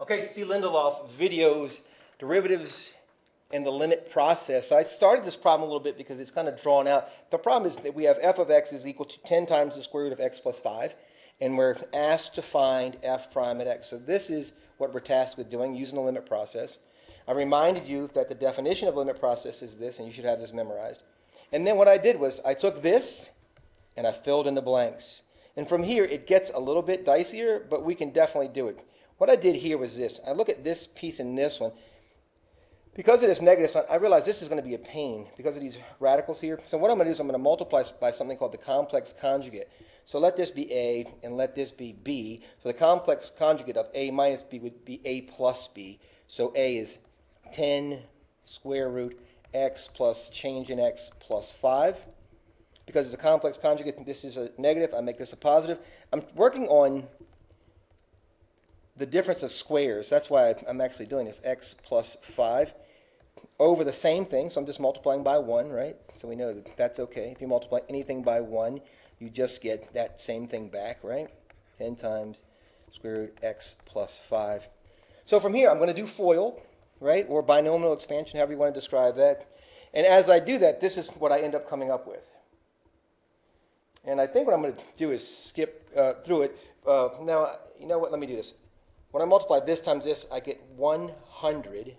Okay, see Lindelof videos, derivatives, and the limit process. So I started this problem a little bit because it's kind of drawn out. The problem is that we have f of x is equal to 10 times the square root of x plus 5, and we're asked to find f prime at x. So this is what we're tasked with doing, using the limit process. I reminded you that the definition of limit process is this, and you should have this memorized. And then what I did was I took this, and I filled in the blanks. And from here, it gets a little bit dicier, but we can definitely do it. What I did here was this. I look at this piece and this one. Because of this negative sign, I realize this is going to be a pain because of these radicals here. So what I'm going to do is I'm going to multiply by something called the complex conjugate. So let this be a and let this be b. So the complex conjugate of a minus b would be a plus b. So a is 10 square root x plus change in x plus 5. Because it's a complex conjugate, this is a negative. I make this a positive. I'm working on the difference of squares. That's why I'm actually doing this. X plus 5 over the same thing. So I'm just multiplying by 1, right? So we know that that's okay. If you multiply anything by 1, you just get that same thing back, right? 10 times square root x plus 5. So from here, I'm going to do FOIL, right? Or binomial expansion, however you want to describe that. And as I do that, this is what I end up coming up with. And I think what I'm going to do is skip through it. Now, you know what? Let me do this. When I multiply this times this, I get 100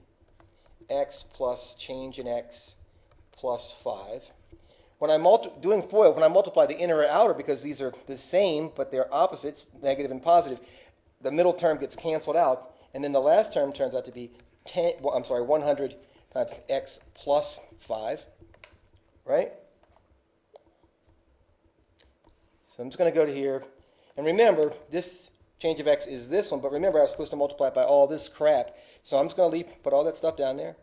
x plus change in x plus 5. When I'm doing FOIL, when I multiply the inner and outer, because these are the same, but they're opposites, negative and positive, the middle term gets canceled out, and then the last term turns out to be 100 times x plus 5, right? So I'm just going to go to here, and remember, this change of x is this one, but remember I was supposed to multiply it by all this crap. So I'm just going to put all that stuff down there.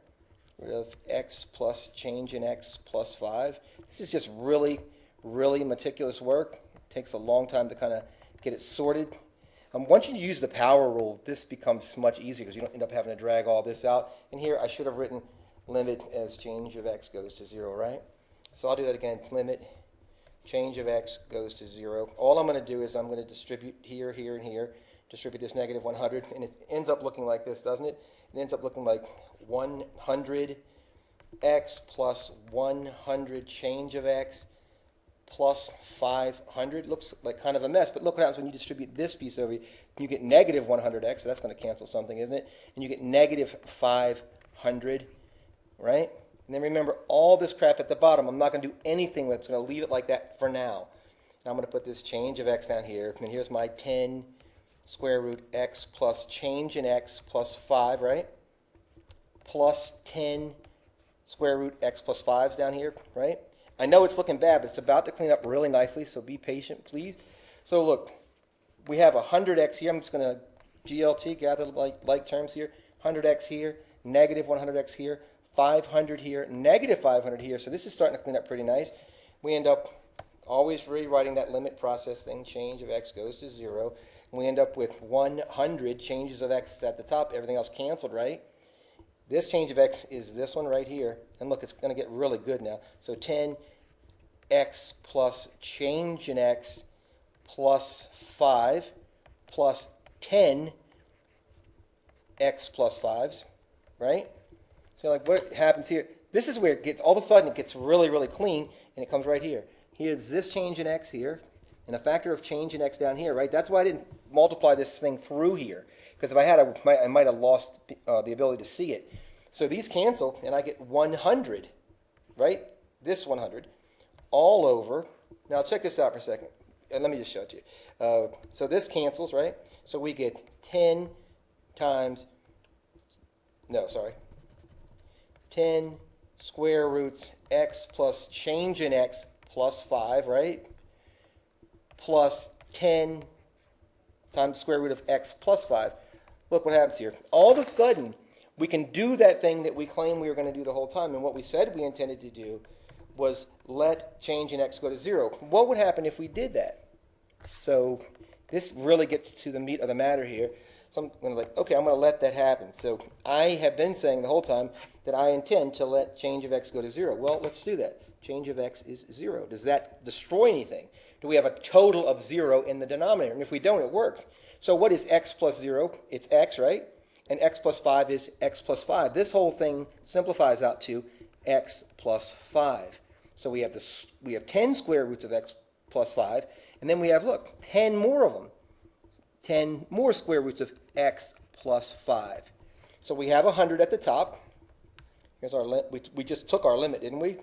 Rid of x plus change in x plus 5. This is just really, really meticulous work. It takes a long time to kind of get it sorted. Once you use the power rule, this becomes much easier because you don't end up having to drag all this out. And here I should have written limit as change of x goes to 0, right? So I'll do that again. Limit change of x goes to 0. All I'm going to do is I'm going to distribute here, here, and here. Distribute this negative 100, and it ends up looking like this, doesn't it? It ends up looking like 100 x plus 100 change of x plus 500. Looks like kind of a mess, but look what happens when you distribute this piece over here. You get negative 100x, so that's going to cancel something, isn't it? And you get negative 500, right? And then remember all this crap at the bottom. I'm not going to do anything with it. I'm going to leave it like that for now. Now I'm going to put this change of x down here. And here's my 10 square root x plus change in x plus 5, right? Plus 10 square root x plus 5's down here, right? I know it's looking bad, but it's about to clean up really nicely, so be patient, please. So look, we have 100x here. I'm just going to GLT, gather like terms here. 100x here, negative 100x here. 500 here, negative 500 here. So this is starting to clean up pretty nice. We end up always rewriting that limit process thing. Change of x goes to 0. And we end up with 100 changes of x at the top. Everything else canceled, right? This change of x is this one right here. And look, it's going to get really good now. So 10x plus change in x plus 5 plus 10x plus 5's, right? So like what happens here, this is where it gets, all of a sudden it gets really, really clean, and it comes right here. Here's this change in x here, and a factor of change in x down here, right? That's why I didn't multiply this thing through here, because if I had, I might have lost the ability to see it. So these cancel, and I get 100, right? This 100, all over. Now check this out for a second. Let me just show it to you. So this cancels, right? So we get 10 times, 10 square roots x plus change in x plus 5, right? Plus 10 times the square root of x plus 5. Look what happens here. All of a sudden, we can do that thing that we claimed we were going to do the whole time. And what we said we intended to do was let change in x go to 0. What would happen if we did that? So this really gets to the meat of the matter here. So I'm going to I'm going to let that happen. So I have been saying the whole time that I intend to let change of x go to 0. Well, let's do that. Change of x is 0. Does that destroy anything? Do we have a total of 0 in the denominator? And if we don't, it works. So what is x plus 0? It's x, right? and x plus 5 is x plus 5. This whole thing simplifies out to x plus 5. So we have 10 square roots of x plus 5, and then we have, look, 10 more of them. 10 more square roots of x plus 5. So we have 100 at the top. Here's our we just took our limit, didn't we?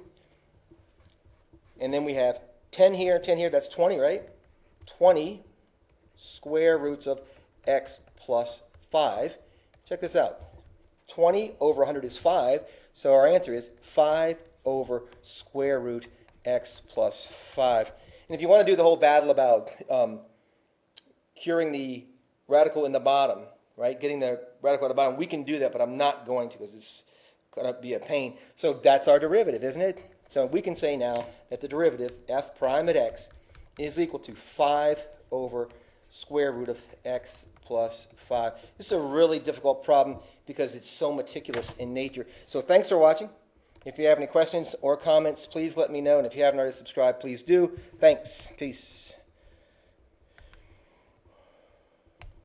And then we have 10 here, 10 here. That's 20, right? 20 square roots of x plus 5. Check this out. 20 over 100 is 5. So our answer is 5 over square root x plus 5. And if you want to do the whole battle about curing the radical in the bottom, right, getting the radical at the bottom, we can do that, but I'm not going to because it's going to be a pain. So that's our derivative, isn't it? So we can say now that the derivative, f prime at x, is equal to 5 over square root of x plus 5. This is a really difficult problem because it's so meticulous in nature. So thanks for watching. If you have any questions or comments, please let me know. And if you haven't already subscribed, please do. Thanks. Peace.